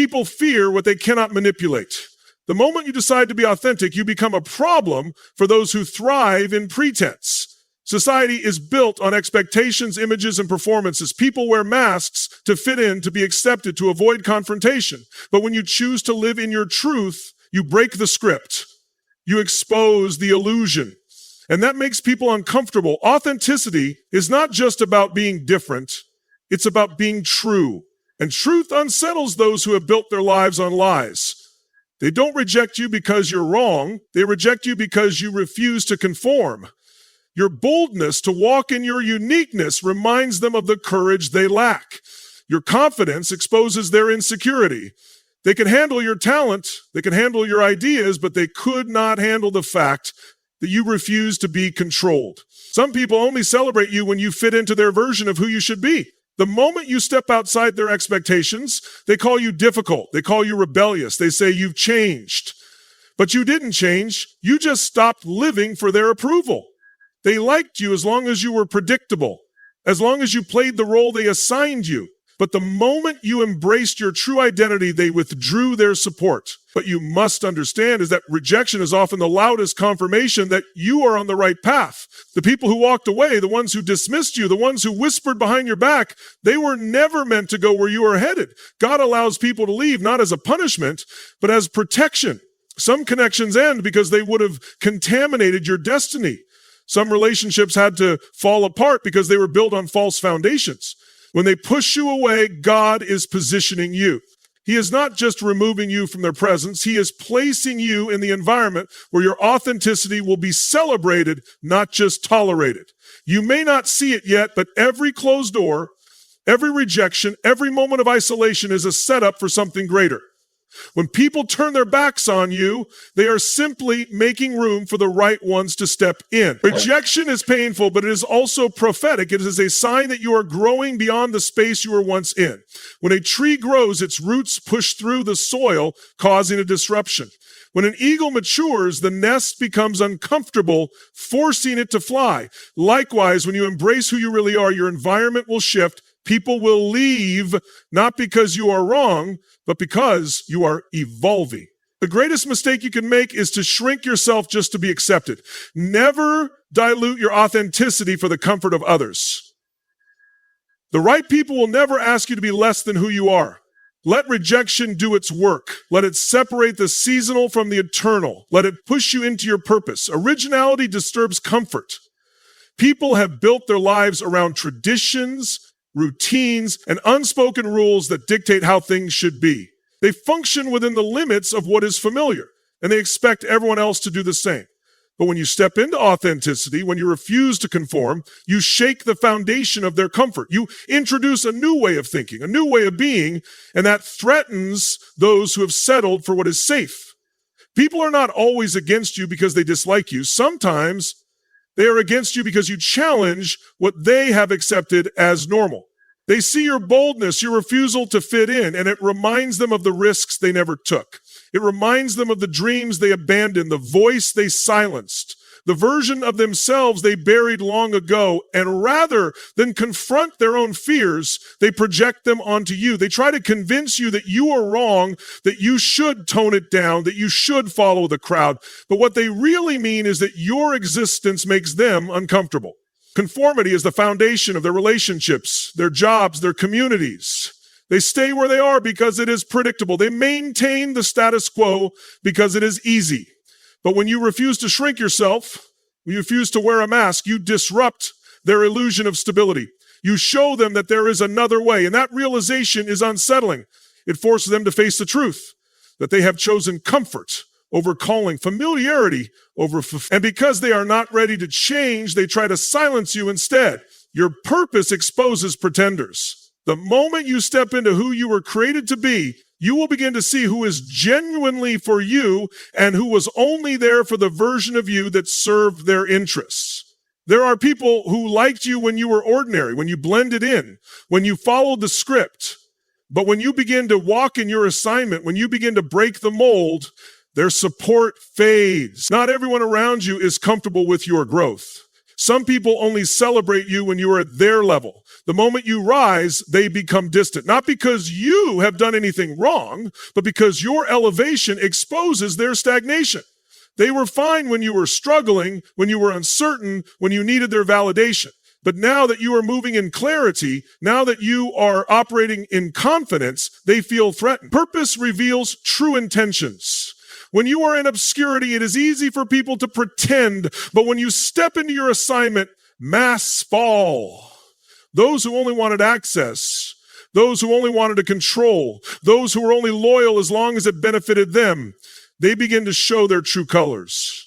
People fear what they cannot manipulate. The moment you decide to be authentic, you become a problem for those who thrive in pretense. Society is built on expectations, images, and performances. People wear masks to fit in, to be accepted, to avoid confrontation. But when you choose to live in your truth, you break the script. You expose the illusion. And that makes people uncomfortable. Authenticity is not just about being different. It's about being true. And truth unsettles those who have built their lives on lies. They don't reject you because you're wrong. They reject you because you refuse to conform. Your boldness to walk in your uniqueness reminds them of the courage they lack. Your confidence exposes their insecurity. They can handle your talent, they can handle your ideas, but they could not handle the fact that you refuse to be controlled. Some people only celebrate you when you fit into their version of who you should be. The moment you step outside their expectations, they call you difficult. They call you rebellious. They say you've changed. But you didn't change. You just stopped living for their approval. They liked you as long as you were predictable, as long as you played the role they assigned you. But the moment you embraced your true identity, they withdrew their support. What you must understand is that rejection is often the loudest confirmation that you are on the right path. The people who walked away, the ones who dismissed you, the ones who whispered behind your back, they were never meant to go where you are headed. God allows people to leave not as a punishment, but as protection. Some connections end because they would have contaminated your destiny. Some relationships had to fall apart because they were built on false foundations. When they push you away, God is positioning you. He is not just removing you from their presence. He is placing you in the environment where your authenticity will be celebrated, not just tolerated. You may not see it yet, but every closed door, every rejection, every moment of isolation is a setup for something greater. When people turn their backs on you, they are simply making room for the right ones to step in. Rejection is painful, but it is also prophetic. It is a sign that you are growing beyond the space you were once in. When a tree grows, its roots push through the soil, causing a disruption. When an eagle matures, the nest becomes uncomfortable, forcing it to fly. Likewise, when you embrace who you really are, your environment will shift. People will leave, not because you are wrong, but because you are evolving. The greatest mistake you can make is to shrink yourself just to be accepted. Never dilute your authenticity for the comfort of others. The right people will never ask you to be less than who you are. Let rejection do its work. Let it separate the seasonal from the eternal. Let it push you into your purpose. Originality disturbs comfort. People have built their lives around traditions, routines, and unspoken rules that dictate how things should be. They function within the limits of what is familiar, and they expect everyone else to do the same. But when you step into authenticity, when you refuse to conform, you shake the foundation of their comfort. You introduce a new way of thinking, a new way of being, and that threatens those who have settled for what is safe. People are not always against you because they dislike you. Sometimes they are against you because you challenge what they have accepted as normal. They see your boldness, your refusal to fit in, and it reminds them of the risks they never took. It reminds them of the dreams they abandoned, the voice they silenced, the version of themselves they buried long ago. And rather than confront their own fears, they project them onto you. They try to convince you that you are wrong, that you should tone it down, that you should follow the crowd. But what they really mean is that your existence makes them uncomfortable. Conformity is the foundation of their relationships, their jobs, their communities. They stay where they are because it is predictable. They maintain the status quo because it is easy. But when you refuse to shrink yourself, when you refuse to wear a mask, you disrupt their illusion of stability. You show them that there is another way, and that realization is unsettling. It forces them to face the truth, that they have chosen comfort over calling, familiarity over and because they are not ready to change, they try to silence you instead. Your purpose exposes pretenders. The moment you step into who you were created to be, you will begin to see who is genuinely for you and who was only there for the version of you that served their interests. There are people who liked you when you were ordinary, when you blended in, when you followed the script. But when you begin to walk in your assignment, when you begin to break the mold, their support fades. Not everyone around you is comfortable with your growth. Some people only celebrate you when you are at their level. The moment you rise, they become distant. Not because you have done anything wrong, but because your elevation exposes their stagnation. They were fine when you were struggling, when you were uncertain, when you needed their validation. But now that you are moving in clarity, now that you are operating in confidence, they feel threatened. Purpose reveals true intentions. When you are in obscurity, it is easy for people to pretend, but when you step into your assignment, masks fall. Those who only wanted access, those who only wanted to control, those who were only loyal as long as it benefited them, they begin to show their true colors.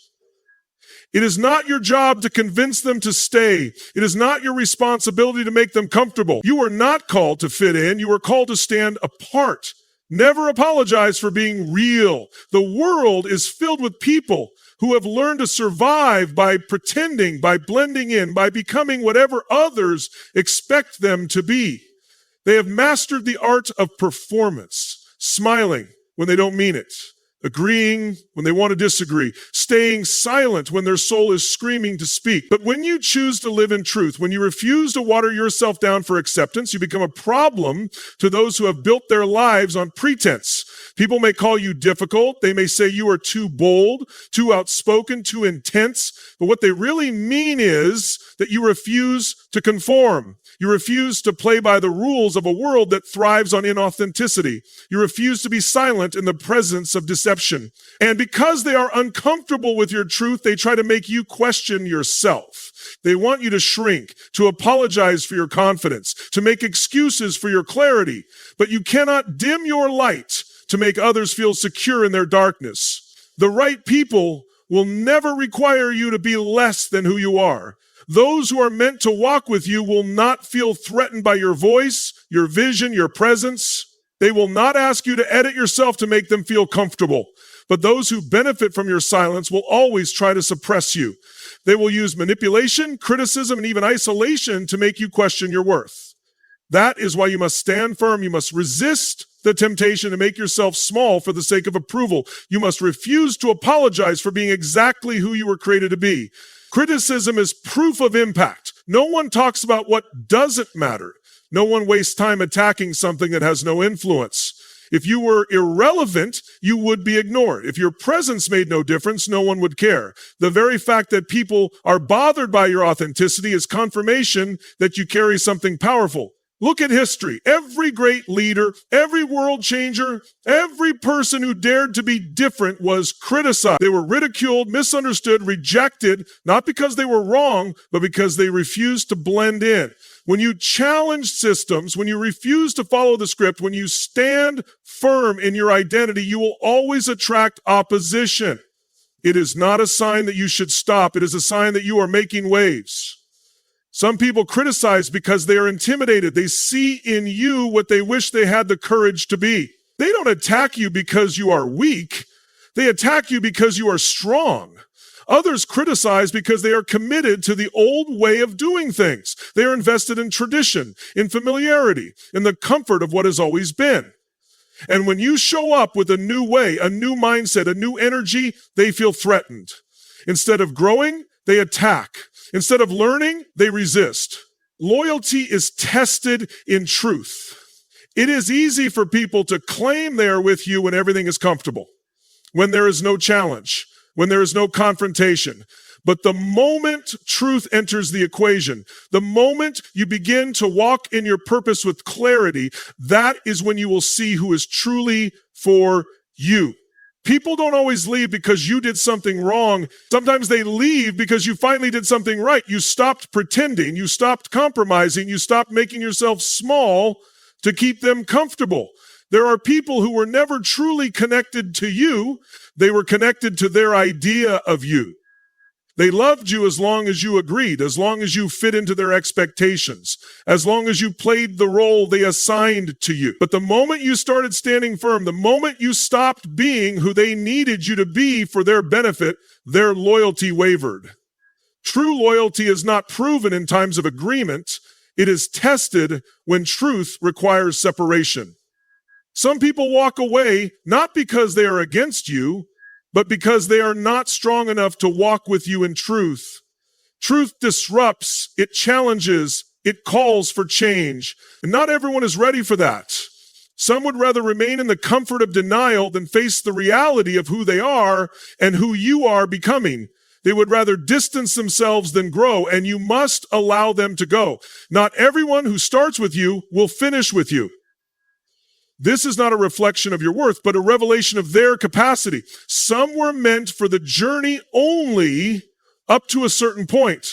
It is not your job to convince them to stay. It is not your responsibility to make them comfortable. You are not called to fit in. You are called to stand apart. Never apologize for being real. The world is filled with people who have learned to survive by pretending, by blending in, by becoming whatever others expect them to be. They have mastered the art of performance, smiling when they don't mean it, agreeing when they want to disagree, staying silent when their soul is screaming to speak. But when you choose to live in truth, when you refuse to water yourself down for acceptance, you become a problem to those who have built their lives on pretense. People may call you difficult. They may say you are too bold, too outspoken, too intense. But what they really mean is that you refuse to conform. You refuse to play by the rules of a world that thrives on inauthenticity. You refuse to be silent in the presence of deception. And because they are uncomfortable with your truth, they try to make you question yourself. They want you to shrink, to apologize for your confidence, to make excuses for your clarity. But you cannot dim your light to make others feel secure in their darkness. The right people will never require you to be less than who you are. Those who are meant to walk with you will not feel threatened by your voice, your vision, your presence. They will not ask you to edit yourself to make them feel comfortable. But those who benefit from your silence will always try to suppress you. They will use manipulation, criticism, and even isolation to make you question your worth. That is why you must stand firm. You must resist the temptation to make yourself small for the sake of approval. You must refuse to apologize for being exactly who you were created to be. Criticism is proof of impact. No one talks about what doesn't matter. No one wastes time attacking something that has no influence. If you were irrelevant, you would be ignored. If your presence made no difference, no one would care. The very fact that people are bothered by your authenticity is confirmation that you carry something powerful. Look at history. Every great leader, every world changer, every person who dared to be different was criticized. They were ridiculed, misunderstood, rejected, not because they were wrong, but because they refused to blend in. When you challenge systems, when you refuse to follow the script, when you stand firm in your identity, you will always attract opposition. It is not a sign that you should stop. It is a sign that you are making waves. Some people criticize because they are intimidated. They see in you what they wish they had the courage to be. They don't attack you because you are weak. They attack you because you are strong. Others criticize because they are committed to the old way of doing things. They are invested in tradition, in familiarity, in the comfort of what has always been. And when you show up with a new way, a new mindset, a new energy, they feel threatened. Instead of growing, they attack. Instead of learning, they resist. Loyalty is tested in truth. It is easy for people to claim they are with you when everything is comfortable, when there is no challenge, when there is no confrontation. But the moment truth enters the equation, the moment you begin to walk in your purpose with clarity, that is when you will see who is truly for you. People don't always leave because you did something wrong. Sometimes they leave because you finally did something right. You stopped pretending. You stopped compromising. You stopped making yourself small to keep them comfortable. There are people who were never truly connected to you. They were connected to their idea of you. They loved you as long as you agreed, as long as you fit into their expectations, as long as you played the role they assigned to you. But the moment you started standing firm, the moment you stopped being who they needed you to be for their benefit, their loyalty wavered. True loyalty is not proven in times of agreement. It is tested when truth requires separation. Some people walk away not because they are against you, but because they are not strong enough to walk with you in truth. Truth disrupts, it challenges, it calls for change. And not everyone is ready for that. Some would rather remain in the comfort of denial than face the reality of who they are and who you are becoming. They would rather distance themselves than grow, and you must allow them to go. Not everyone who starts with you will finish with you. This is not a reflection of your worth, but a revelation of their capacity. Some were meant for the journey only up to a certain point.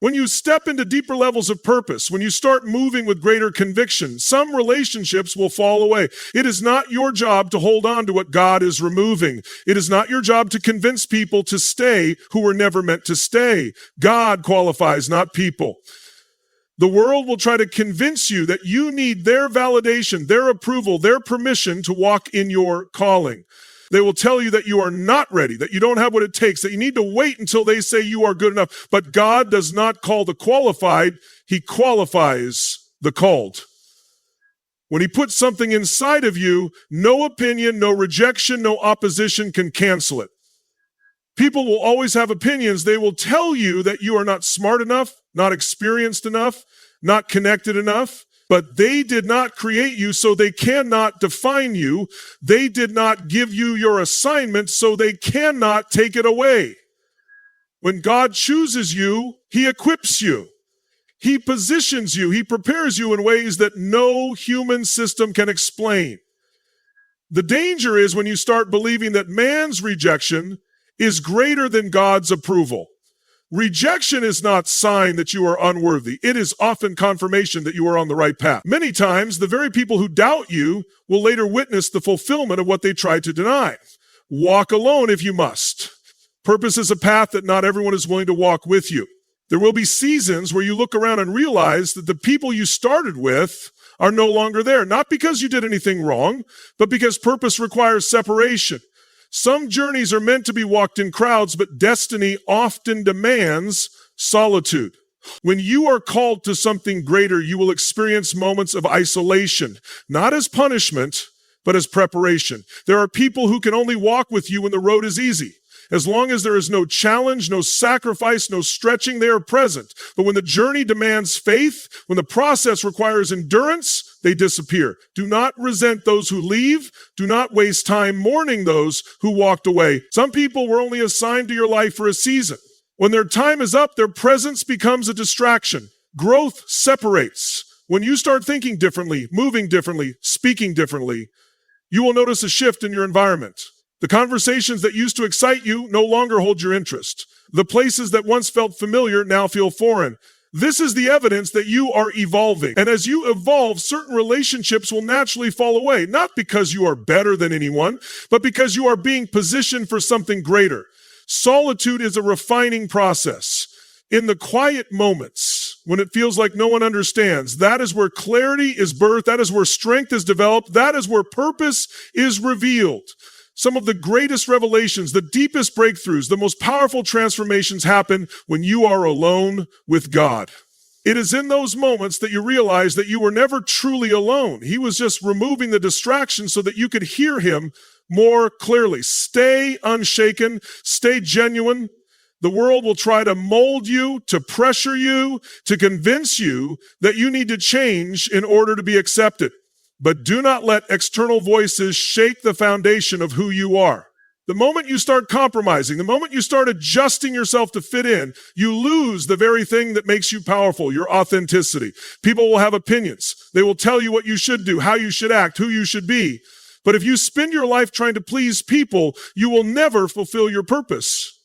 When you step into deeper levels of purpose, when you start moving with greater conviction, some relationships will fall away. It is not your job to hold on to what God is removing. It is not your job to convince people to stay who were never meant to stay. God qualifies, not people. The world will try to convince you that you need their validation, their approval, their permission to walk in your calling. They will tell you that you are not ready, that you don't have what it takes, that you need to wait until they say you are good enough. But God does not call the qualified, He qualifies the called. When He puts something inside of you, no opinion, no rejection, no opposition can cancel it. People will always have opinions. They will tell you that you are not smart enough, not experienced enough, not connected enough. But they did not create you, so they cannot define you. They did not give you your assignment, so they cannot take it away. When God chooses you, He equips you. He positions you. He prepares you in ways that no human system can explain. The danger is when you start believing that man's rejection is greater than God's approval. Rejection is not sign that you are unworthy. It is often confirmation that you are on the right path. Many times, the very people who doubt you will later witness the fulfillment of what they tried to deny. Walk alone if you must. Purpose is a path that not everyone is willing to walk with you. There will be seasons where you look around and realize that the people you started with are no longer there. Not because you did anything wrong, but because purpose requires separation. Some journeys are meant to be walked in crowds, but destiny often demands solitude. When you are called to something greater, you will experience moments of isolation, not as punishment, but as preparation. There are people who can only walk with you when the road is easy. As long as there is no challenge, no sacrifice, no stretching, they are present. But when the journey demands faith, when the process requires endurance, they disappear. Do not resent those who leave. Do not waste time mourning those who walked away. Some people were only assigned to your life for a season. When their time is up, their presence becomes a distraction. Growth separates. When you start thinking differently, moving differently, speaking differently, you will notice a shift in your environment. The conversations that used to excite you no longer hold your interest. The places that once felt familiar now feel foreign. This is the evidence that you are evolving. And as you evolve, certain relationships will naturally fall away, not because you are better than anyone, but because you are being positioned for something greater. Solitude is a refining process. In the quiet moments, when it feels like no one understands, that is where clarity is birthed. That is where strength is developed. That is where purpose is revealed. Some of the greatest revelations, the deepest breakthroughs, the most powerful transformations happen when you are alone with God. It is in those moments that you realize that you were never truly alone. He was just removing the distractions so that you could hear Him more clearly. Stay unshaken, stay genuine. The world will try to mold you, to pressure you, to convince you that you need to change in order to be accepted. But do not let external voices shake the foundation of who you are. The moment you start compromising, the moment you start adjusting yourself to fit in, you lose the very thing that makes you powerful, your authenticity. People will have opinions. They will tell you what you should do, how you should act, who you should be. But if you spend your life trying to please people, you will never fulfill your purpose.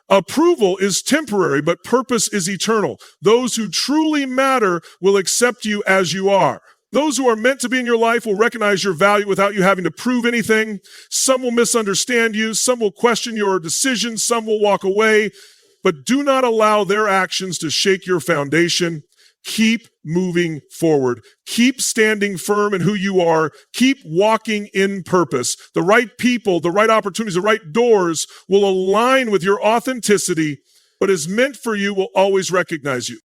Approval is temporary, but purpose is eternal. Those who truly matter will accept you as you are. Those who are meant to be in your life will recognize your value without you having to prove anything. Some will misunderstand you. Some will question your decisions. Some will walk away. But do not allow their actions to shake your foundation. Keep moving forward. Keep standing firm in who you are. Keep walking in purpose. The right people, the right opportunities, the right doors will align with your authenticity. What is meant for you will always recognize you.